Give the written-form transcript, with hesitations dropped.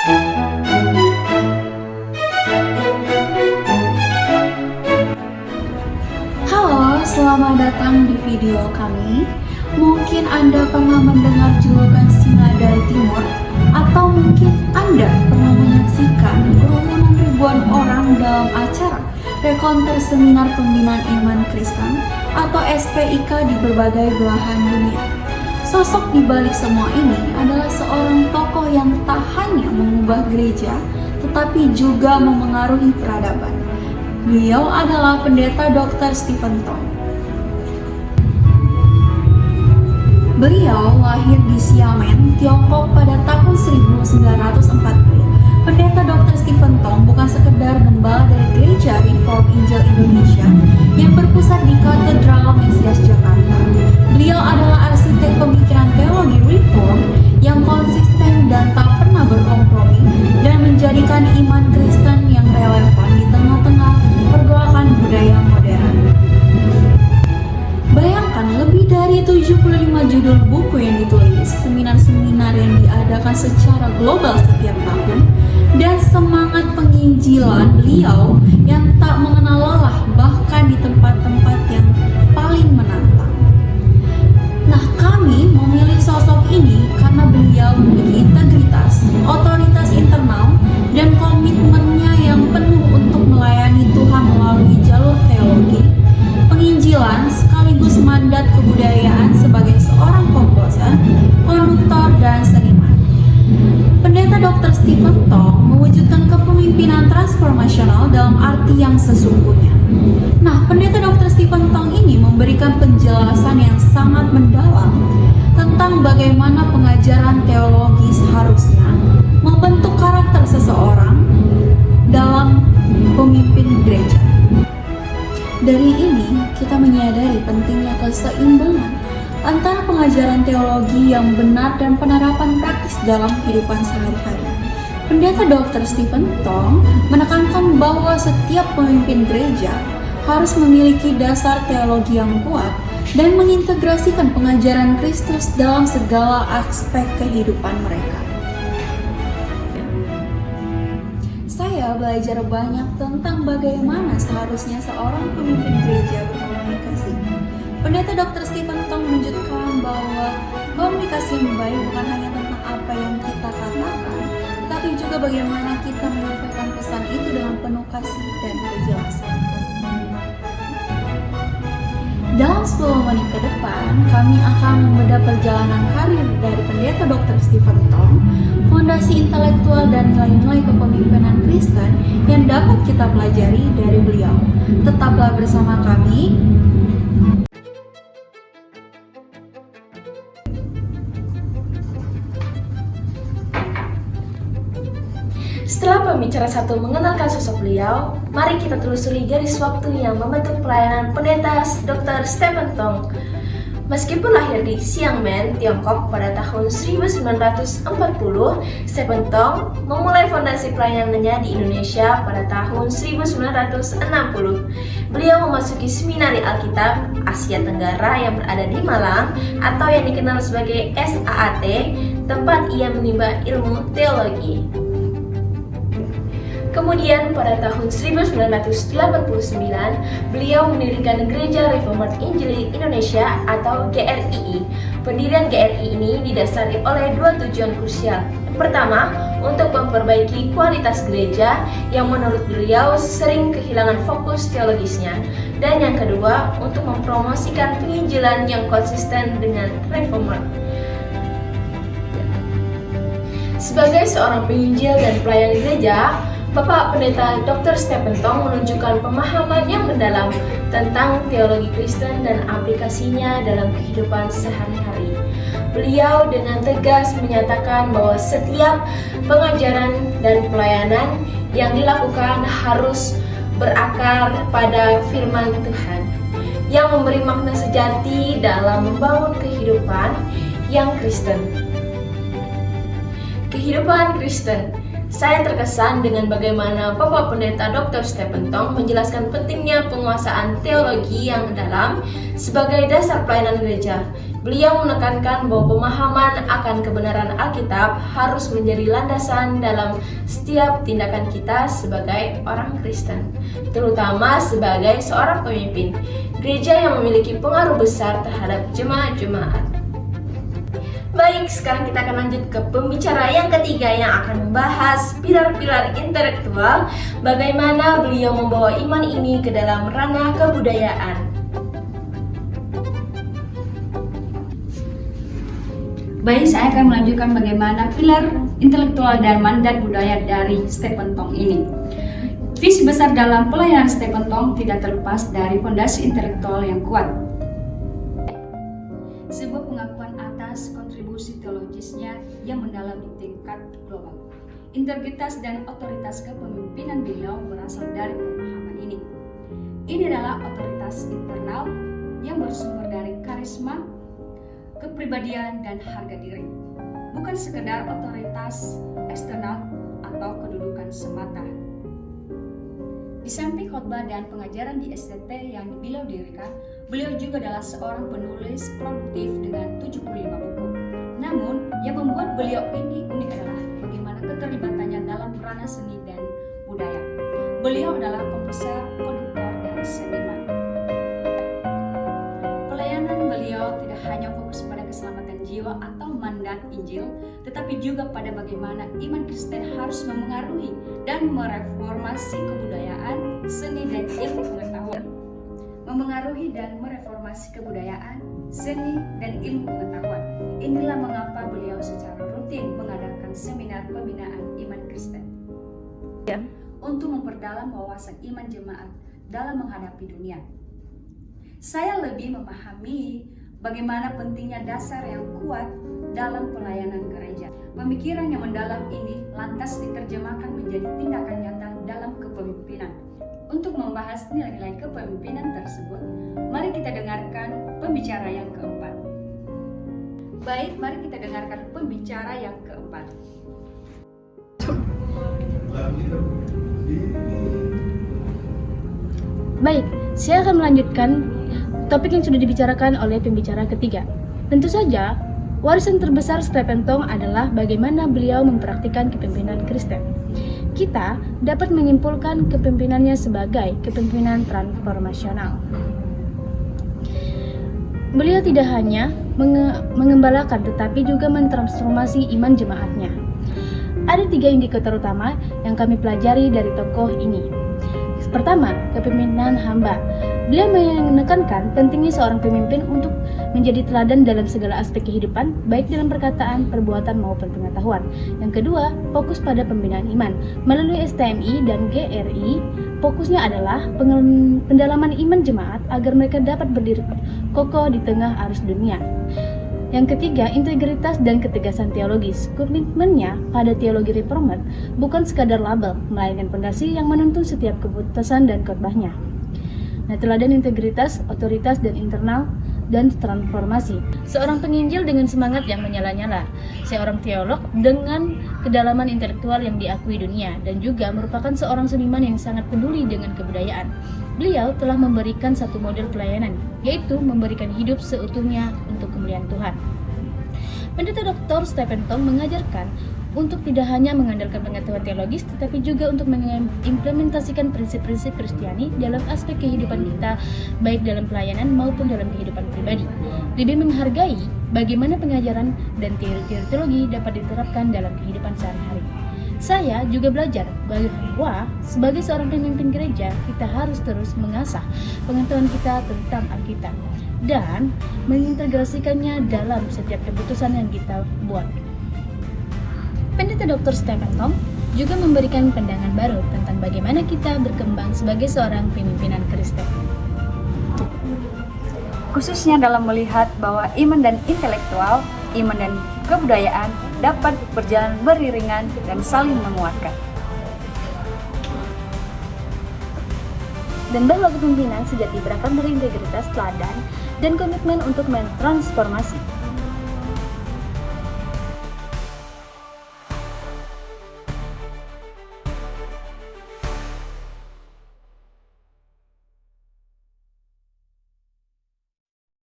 Halo, selamat datang di video kami. Mungkin Anda pernah mendengar julukan Singa dari Timur, atau mungkin Anda pernah menyaksikan kerumunan ribuan orang dalam acara Rekonter Seminar Pembinaan Iman Kristen atau SPIK di berbagai belahan dunia. Sosok di balik semua ini adalah seorang tokoh yang tak hanya mengubah gereja, tetapi juga memengaruhi peradaban. Beliau adalah Pendeta Dr. Stephen Tong. Beliau lahir di Xiamen, Tiongkok pada tahun 1940. Pendeta Dr. Stephen Tong bukan sekedar gembala dari Gereja Reform Injil Indonesia yang berpusat di Katedral Mesias Jakarta. Beliau adalah arsitek pemikiran teologi Reform yang konsisten dan tak pernah berkompromi dan menjadikan iman Kristen yang relevan di tengah-tengah pergolakan budaya modern. Bayangkan lebih dari 75 judul buku yang ditulis, seminar-seminar yang diadakan secara global setiap tahun, dan semangat penginjilan beliau yang tak mengenal lelah bahkan di tempat-tempat yang paling menantang. Nah, kami memilih sosok ini karena beliau memiliki integritas, otoritas internal, dan komitmennya yang penuh untuk melayani Tuhan melalui jalur teologi, penginjilan, sekaligus mandat kebudayaan sebagai seorang komposer, konduktor, dan seniman. Pendeta Dr. Stephen Tong mewujudkan kepemimpinan transformasional dalam arti yang sesungguhnya. Nah, Pendeta Dr. Stephen Tong ini memberikan penjelasan yang sangat mendalam tentang bagaimana pengajaran teologi seharusnya membentuk karakter seseorang dalam pemimpin gereja. Dari ini, kita menyadari pentingnya keseimbangan antara pengajaran teologi yang benar dan penerapan praktis dalam kehidupan sehari-hari. Pendeta Dr. Stephen Tong menekankan bahwa setiap pemimpin gereja harus memiliki dasar teologi yang kuat dan mengintegrasikan pengajaran Kristus dalam segala aspek kehidupan mereka. Saya belajar banyak tentang bagaimana seharusnya seorang pemimpin gereja berkomunikasi. Pendeta Dr. Stephen Tong menunjukkan bahwa komunikasi yang baik bukan hanya tentang apa yang kita katakan, tapi juga bagaimana kita menyampaikan pesan itu dengan penuh kasih dan kejelasan. Dalam 10 menit ke depan, kami akan membedah perjalanan karir dari Pendeta Dr. Stephen Tong, fondasi intelektual dan nilai-nilai kepemimpinan Kristen yang dapat kita pelajari dari beliau. Tetaplah bersama kami. Setelah pembicara satu mengenalkan sosok beliau, mari kita telusuri garis waktu yang membentuk pelayanan Pendeta Dr. Stephen Tong. Meskipun lahir di Xiamen, Tiongkok pada tahun 1940, Stephen Tong memulai fondasi pelayanannya di Indonesia pada tahun 1960. Beliau memasuki Seminari Alkitab Asia Tenggara yang berada di Malang atau yang dikenal sebagai SAAT, tempat ia menimba ilmu teologi. Kemudian pada tahun 1989, beliau mendirikan Gereja Reformed Injili Indonesia atau GRII. Pendirian GRII ini didasari oleh dua tujuan krusial. Yang pertama, untuk memperbaiki kualitas gereja yang menurut beliau sering kehilangan fokus teologisnya. Dan yang kedua, untuk mempromosikan penginjilan yang konsisten dengan reformer. Sebagai seorang penginjil dan pelayan gereja, Bapak Pendeta Dr. Stephen Tong menunjukkan pemahaman yang mendalam tentang teologi Kristen dan aplikasinya dalam kehidupan sehari-hari. Beliau dengan tegas menyatakan bahwa setiap pengajaran dan pelayanan yang dilakukan harus berakar pada firman Tuhan yang memberi makna sejati dalam membangun kehidupan yang Kristen. Kehidupan Kristen. Saya terkesan dengan bagaimana Bapak Pendeta Dr. Stephen Tong menjelaskan pentingnya penguasaan teologi yang mendalam sebagai dasar pelayanan gereja. Beliau menekankan bahwa pemahaman akan kebenaran Alkitab harus menjadi landasan dalam setiap tindakan kita sebagai orang Kristen, terutama sebagai seorang pemimpin gereja yang memiliki pengaruh besar terhadap jemaat-jemaat. Baik, sekarang kita akan lanjut ke pembicara yang ketiga yang akan membahas pilar-pilar intelektual, bagaimana beliau membawa iman ini ke dalam ranah kebudayaan. Baik, saya akan melanjutkan bagaimana pilar intelektual dan mandat budaya dari Stephen Tong ini. Visi besar dalam pelayanan Stephen Tong tidak terlepas dari fondasi intelektual yang kuat. Sebuah pengakuan atas kontribusi teologisnya yang mendalam di tingkat global. Integritas dan otoritas kepemimpinan beliau berasal dari pemahaman ini. Ini adalah otoritas internal yang bersumber dari karisma, kepribadian, dan harga diri, bukan sekedar otoritas eksternal atau kedudukan semata. Di samping khotbah dan pengajaran di STT yang beliau dirikan, beliau juga adalah seorang penulis produktif dengan 75 buku. Namun, yang membuat beliau ini unik adalah bagaimana keterlibatannya dalam ranah seni dan budaya. Beliau adalah komposer, konduktor, dan seniman. Pelayanan beliau tidak hanya fokus pada keselamatan jiwa atau mandat Injil, tetapi juga pada bagaimana iman Kristen harus memengaruhi dan mereformasi kebudayaan, seni, dan ilmu pengetahuan. Memengaruhi dan mereformasi kebudayaan, seni, dan ilmu pengetahuan. Inilah mengapa beliau secara rutin mengadakan seminar pembinaan iman Kristen untuk memperdalam wawasan iman jemaat dalam menghadapi dunia. Saya lebih memahami bagaimana pentingnya dasar yang kuat dalam pelayanan gereja. Pemikiran yang mendalam ini lantas diterjemahkan menjadi tindakan nyata dalam kepemimpinan. Untuk membahas nilai-nilai kepemimpinan tersebut, mari kita dengarkan pembicara yang keempat. Baik, mari kita dengarkan pembicara yang keempat. Baik, saya akan melanjutkan topik yang sudah dibicarakan oleh pembicara ketiga. Tentu saja, warisan terbesar Stephen Tong adalah bagaimana beliau mempraktikkan kepemimpinan Kristen. Kita dapat menyimpulkan kepemimpinannya sebagai kepemimpinan transformasional. Beliau tidak hanya mengembalakan tetapi juga mentransformasi iman jemaatnya. Ada 3 indikator utama yang kami pelajari dari tokoh ini. Pertama, kepemimpinan hamba. Beliau menekankan pentingnya seorang pemimpin untuk menjadi teladan dalam segala aspek kehidupan, baik dalam perkataan, perbuatan, maupun pengetahuan. Yang kedua, fokus pada pembinaan iman. Melalui STMI dan GRI, fokusnya adalah pendalaman iman jemaat agar mereka dapat berdiri kokoh di tengah arus dunia. Yang ketiga, integritas dan ketegasan teologis. Komitmennya pada teologi reformat bukan sekadar label, melainkan fondasi yang menuntun setiap keputusan dan khotbahnya. Nah, teladan integritas, otoritas, dan internal dan transformasi. Seorang penginjil dengan semangat yang menyala-nyala. Seorang teolog dengan kedalaman intelektual yang diakui dunia dan juga merupakan seorang seniman yang sangat peduli dengan kebudayaan. Beliau telah memberikan satu model pelayanan, yaitu memberikan hidup seutuhnya untuk kemuliaan Tuhan. Pendeta Dr. Stephen Tong mengajarkan untuk tidak hanya mengandalkan pengetahuan teologis, tetapi juga untuk mengimplementasikan prinsip-prinsip Kristiani dalam aspek kehidupan kita, baik dalam pelayanan maupun dalam kehidupan pribadi. Lebih menghargai bagaimana pengajaran dan teori-teori teologi dapat diterapkan dalam kehidupan sehari-hari. Saya juga belajar bahwa sebagai seorang pemimpin gereja, kita harus terus mengasah pengetahuan kita tentang Alkitab dan mengintegrasikannya dalam setiap keputusan yang kita buat. Pendeta Dr. Stephen Tong juga memberikan pandangan baru tentang bagaimana kita berkembang sebagai seorang pimpinan Kristen. Khususnya dalam melihat bahwa iman dan intelektual, iman dan kebudayaan dapat berjalan beriringan dan saling menguatkan. Dan bahwa kepemimpinan sejati berasal dari integritas, teladan, dan komitmen untuk mentransformasi.